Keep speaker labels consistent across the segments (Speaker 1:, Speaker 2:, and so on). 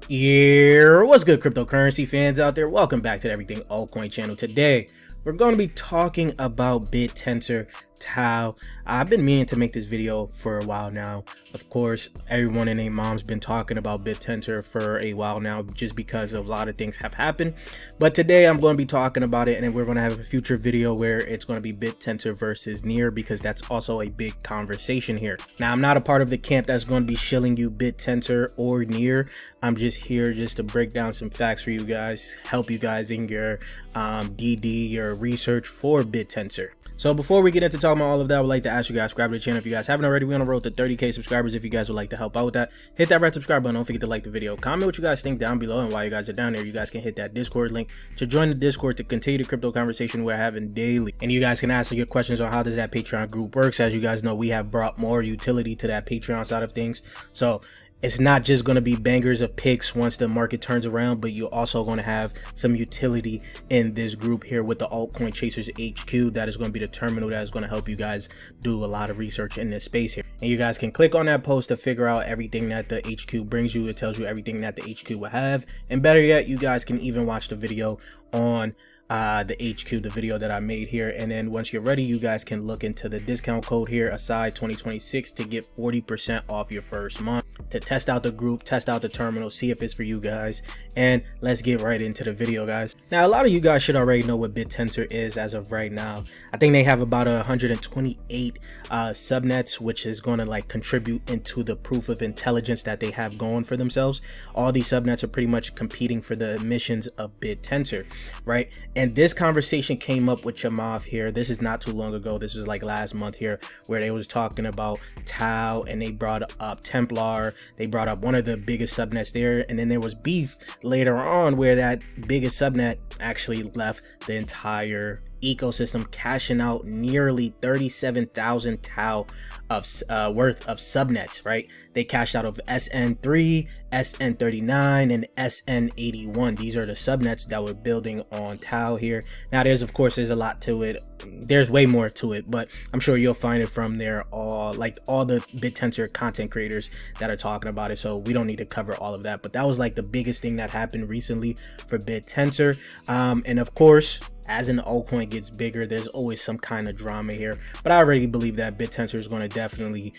Speaker 1: Yeah, what's good, cryptocurrency fans out there? Welcome back to the Everything Altcoin channel. Today, we're going to be talking about Bittensor TAO. I've been meaning to make this video for a while now. Of course, everyone and their mom's been talking about Bittensor for a while now, just because a lot of things have happened. But today, I'm going to be talking about it, and then we're going to have a future video where it's going to be Bittensor versus NEAR, because that's also a big conversation here. Now, I'm not a part of the camp that's going to be shilling you Bittensor or NEAR. I'm just here just to break down some facts for you guys, help you guys in your DD, your research for Bittensor. So before we get into talking about all of that, I would like to ask you guys, subscribe to the channel if you guys haven't already. We're on the road to 30K subscribers. If you guys would like to help out with that, hit that red subscribe button. Don't forget to like the video. Comment what you guys think down below, and while you guys are down there, you guys can hit that Discord link to join the Discord to continue the crypto conversation we're having daily. And you guys can ask your questions on how does that Patreon group works. As you guys know, we have brought more utility to that Patreon side of things. So it's not just going to be bangers of picks once the market turns around, but you're also going to have some utility in this group here with the Altcoin Chasers HQ. That is going to be the terminal that is going to help you guys do a lot of research in this space here. And you guys can click on that post to figure out everything that the HQ brings you. It tells you everything that the HQ will have. And better yet, you guys can even watch the video on the HQ, the video that I made here. And then once you're ready, you guys can look into the discount code here, aside 2026, to get 40% off your first month, to test out the group, test out the terminal, see if it's for you guys. And let's get right into the video, guys. Now, a lot of you guys should already know what Bittensor is as of right now. I think they have about 128 subnets, which is going to like contribute into the proof of intelligence that they have going for themselves. All these subnets are pretty much competing for the emissions of Bittensor, right? And this conversation came up with Chamath here. This is not too long ago. This was like last month here, where they was talking about TAO, and they brought up Templar. They brought up one of the biggest subnets there, and then there was beef later on where that biggest subnet actually left the entire ecosystem, cashing out nearly 37,000 TAO of worth of subnets, right? They cashed out of SN3, SN39, and SN81. These are the subnets that we're building on TAO here. Now, there's a lot to it. There's way more to it, but I'm sure you'll find it from there, all the Bittensor content creators that are talking about it. So we don't need to cover all of that, but that was like the biggest thing that happened recently for Bittensor. And of course, as an altcoin gets bigger, there's always some kind of drama here, but I already believe that Bittensor is going to definitely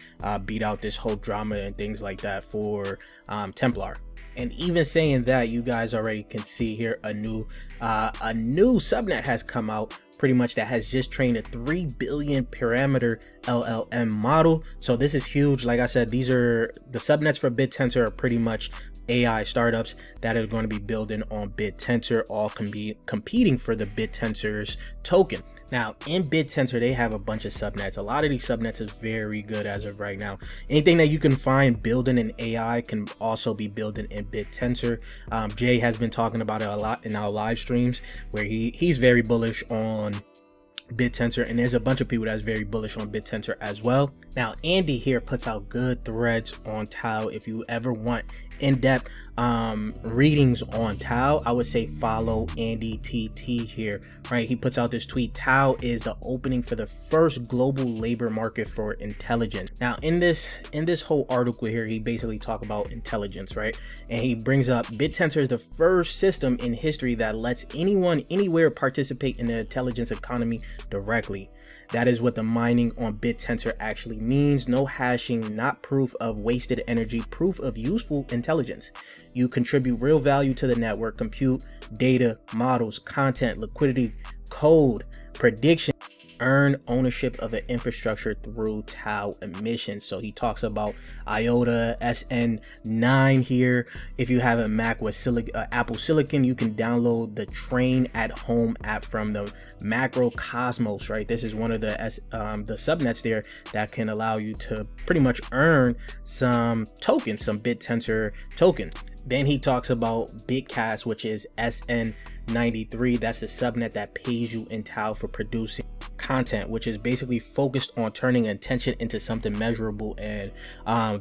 Speaker 1: beat out this whole drama and things like that for Templar. And even saying that, you guys already can see here a new subnet has come out, pretty much, that has just trained a 3 billion parameter LLM model. So this is huge. Like I said, these are the subnets for Bittensor, are pretty much AI startups that are going to be building on Bittensor, all competing for the Bittensor's token. Now, in Bittensor, they have a bunch of subnets. A lot of these subnets is very good as of right now. Anything that you can find building in AI can also be building in Bittensor. Jay has been talking about it a lot in our live streams, where he's very bullish on Bittensor, and there's a bunch of people that's very bullish on Bittensor as well. Now, Andy here puts out good threads on TAO. If you ever want in-depth readings on TAO, I would say follow Andy TT here, right? He puts out this tweet: TAO is the opening for the first global labor market for intelligence. Now, in this whole article here, he basically talk about intelligence, right? And he brings up Bittensor is the first system in history that lets anyone anywhere participate in the intelligence economy directly. That is what the mining on Bittensor actually means. No hashing, not proof of wasted energy, proof of useful intelligence. You contribute real value to the network, compute, data, models, content, liquidity, code, prediction, earn ownership of an infrastructure through TAO emissions. So he talks about IOTA, SN9 here. If you have a Mac with Apple Silicon, you can download the Train at Home app from the Macrocosmos, right? This is one of the subnets there that can allow you to pretty much earn some tokens, some Bittensor tokens. Then he talks about Bitcast, which is SN93. That's the subnet that pays you in TAO for producing content, which is basically focused on turning attention into something measurable and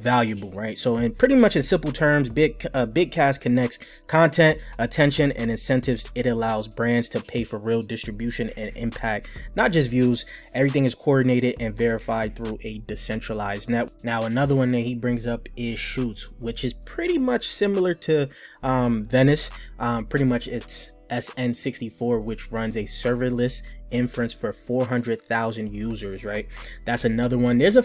Speaker 1: valuable, right? So in pretty much in simple terms, Bitcast connects content, attention, and incentives. It allows brands to pay for real distribution and impact, not just views. Everything is coordinated and verified through a decentralized net. Now, another one that he brings up is Shoots, which is pretty much similar to Venice. Pretty much it's SN64, which runs a serverless inference for 400,000 users, right? That's another one. There's a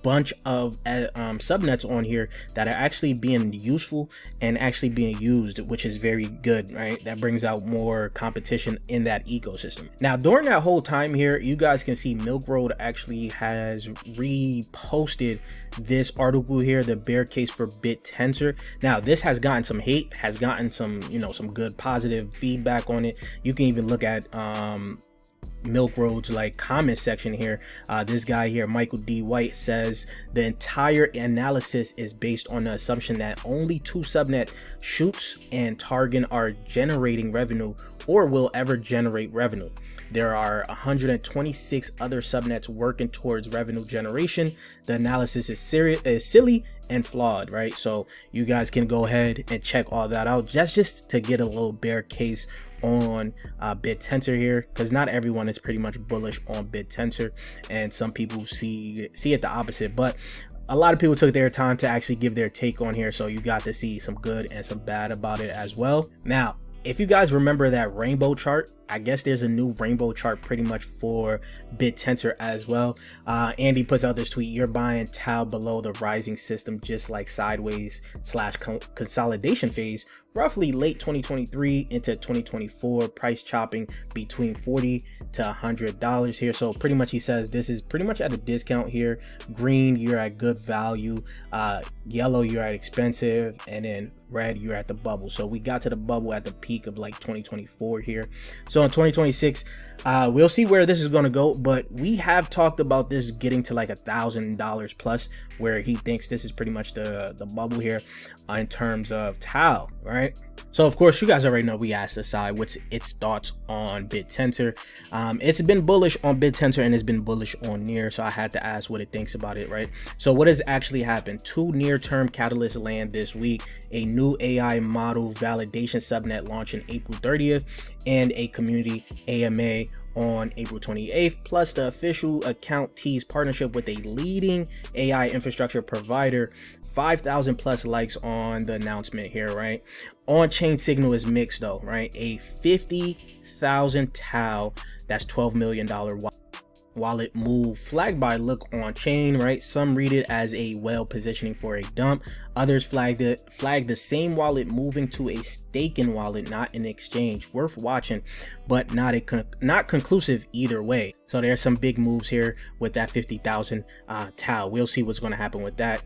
Speaker 1: bunch of subnets on here that are actually being useful and actually being used, which is very good, right? That brings out more competition in that ecosystem. Now, during that whole time here, you guys can see Milk Road actually has reposted this article here, the bear case for Bittensor. Now, this has gotten some hate, has gotten some, some good positive feedback on it. You can even look at Milk Road's like comment section here. This guy here, Michael D. White, says the entire analysis is based on the assumption that only two subnet, Shoots and Targan, are generating revenue or will ever generate revenue. There are 126 other subnets working towards revenue generation. The analysis is silly and flawed, right? So you guys can go ahead and check all that out just to get a little bear case on Bittensor here, because not everyone is pretty much bullish on Bittensor, and some people see it the opposite. But a lot of people took their time to actually give their take on here, so you got to see some good and some bad about it as well. Now, if you guys remember that rainbow chart, I guess there's a new rainbow chart pretty much for Bittensor as well. Andy puts out this tweet: you're buying TAO below the rising system, just like sideways / consolidation phase, roughly late 2023 into 2024, price chopping between $40 to $100 here. So pretty much he says this is pretty much at a discount here. Green, you're at good value. Yellow, you're at expensive, and then red, you're at the bubble. So we got to the bubble at the peak of like 2024 here. So in 2026, we'll see where this is going to go, but we have talked about this getting to like $1,000 plus, where he thinks this is pretty much the bubble here in terms of TAO, right? So of course, you guys already know we asked Asai what's its thoughts on Bittensor. It's been bullish on Bittensor and it's been bullish on Near, so I had to ask what it thinks about it, right? So what has actually happened? Two near-term catalysts land this week: a new AI model validation subnet launching April 30th and a community AMA on April 28th, plus the official account tease partnership with a leading AI infrastructure provider. 5,000 plus likes on the announcement here, right? On-chain signal is mixed though, right? A 50,000 TAO, that's $12 million wallet move flagged by Look on Chain, right? Some read it as a well positioning for a dump. Others flagged the same wallet moving to a staking wallet, not an exchange. Worth watching, but not conclusive either way. So there's some big moves here with that 50,000 TAO. We'll see what's going to happen with that.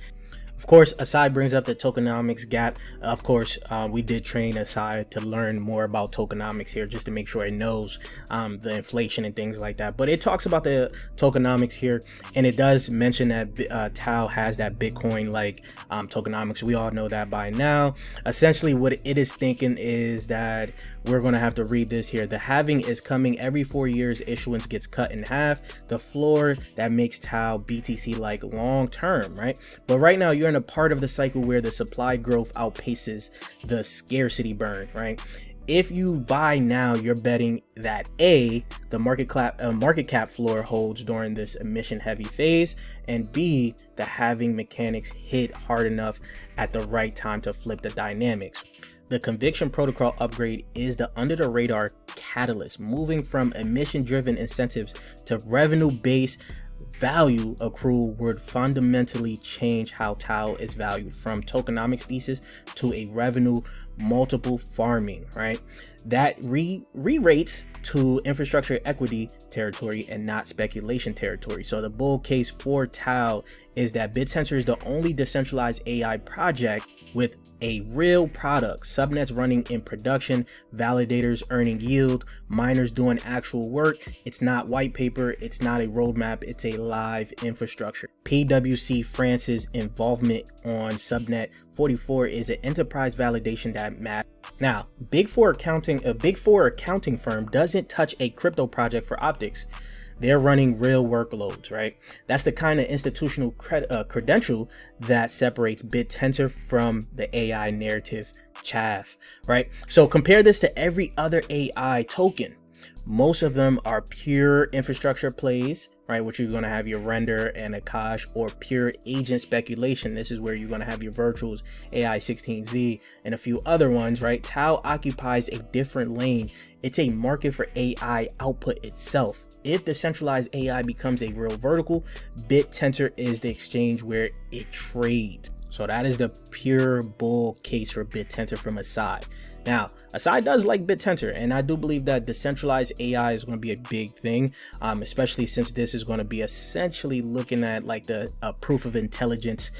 Speaker 1: Of course, Asai brings up the tokenomics gap. Of course, we did train Asai to learn more about tokenomics here, just to make sure it knows the inflation and things like that. But it talks about the tokenomics here, and it does mention that TAO has that Bitcoin like tokenomics. We all know that by now. Essentially, what it is thinking is that we're going to have to read this here. The halving is coming every 4 years. Issuance gets cut in half. The floor that makes TAO BTC like long term, right? But right now you're in a part of the cycle where the supply growth outpaces the scarcity burn, right? If you buy now, you're betting that A, the market cap floor holds during this emission heavy phase, and B, the halving mechanics hit hard enough at the right time to flip the dynamics. The conviction protocol upgrade is the under the radar catalyst, moving from emission driven incentives to revenue based value accrual would fundamentally change how TAO is valued, from tokenomics thesis to a revenue multiple farming, right? That re-rates to infrastructure equity territory and not speculation territory. So the bull case for TAO is that Bittensor is the only decentralized AI project with a real product, subnets running in production, validators earning yield, miners doing actual work. It's not white paper, it's not a roadmap, it's a live infrastructure. PwC France's involvement on Subnet 44 is an enterprise validation that matters. Now, a Big Four accounting firm doesn't touch a crypto project for optics. they're running real workloads, right? That's the kind of institutional credential that separates Bittensor from the AI narrative chaff, right? So compare this to every other AI token. Most of them are pure infrastructure plays, right? Which you're going to have your render and Akash, or pure agent speculation. This is where you're going to have your virtuals, AI16Z, and a few other ones, right? TAO occupies a different lane. It's a market for AI output itself. If decentralized AI becomes a real vertical, Bittensor is the exchange where it trades. So that is the pure bull case for Bittensor from Asai. Now, Asai does like Bittensor, and I do believe that decentralized AI is going to be a big thing, especially since this is going to be essentially looking at like the proof of intelligence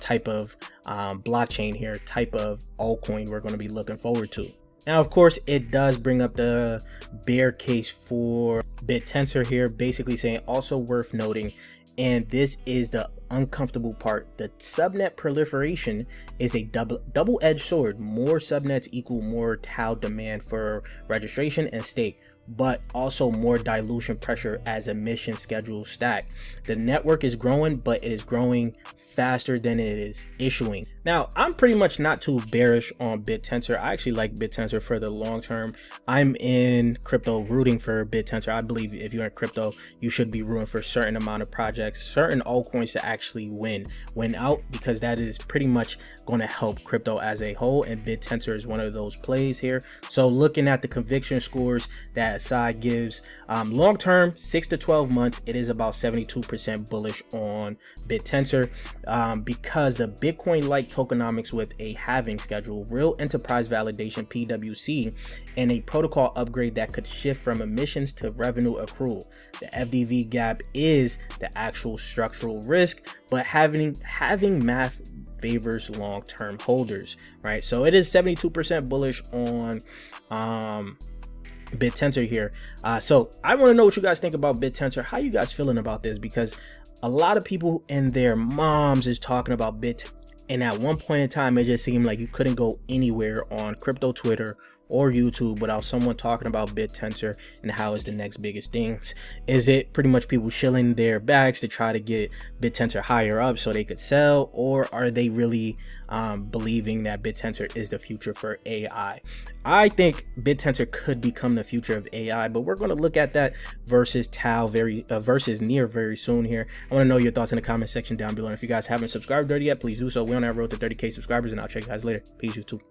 Speaker 1: type of blockchain here, type of altcoin we're going to be looking forward to. Now, of course, it does bring up the bear case for Bittensor here, basically saying, also worth noting, and this is the uncomfortable part, the subnet proliferation is a double-edged sword. More subnets equal more TAO demand for registration and stake, but also more dilution pressure as emission schedules stack. The network is growing, but it is growing faster than it is issuing. Now, I'm pretty much not too bearish on Bittensor. I actually like Bittensor for the long term. I'm in crypto rooting for Bittensor. I believe if you're in crypto, you should be rooting for a certain amount of projects, certain altcoins to actually win out, because that is pretty much going to help crypto as a whole, and Bittensor is one of those plays here. So looking at the conviction scores that Asai gives, long term 6 to 12 months, it is about 72% bullish on Bittensor, because the Bitcoin like tokenomics with a halving schedule, real enterprise validation PWC, and a protocol upgrade that could shift from emissions to revenue accrual. The FDV gap is the actual structural risk, but having math favors long-term holders, right? So it is 72% bullish on Bittensor here. So I want to know what you guys think about Bittensor. How you guys feeling about this? Because a lot of people and their moms is talking about Bittensor, and at one point in time it just seemed like you couldn't go anywhere on crypto Twitter or YouTube without someone talking about Bittensor and how it's the next biggest things. Is it pretty much people shilling their bags to try to get Bittensor higher up so they could sell, or are they really believing that Bittensor is the future for AI? I think Bittensor could become the future of AI, but we're going to look at that versus TAO versus NEAR very soon here. I want to know your thoughts in the comment section down below, and if you guys haven't subscribed already yet, please do so. We're on that road to 30K subscribers, and I'll check you guys later. Peace, YouTube.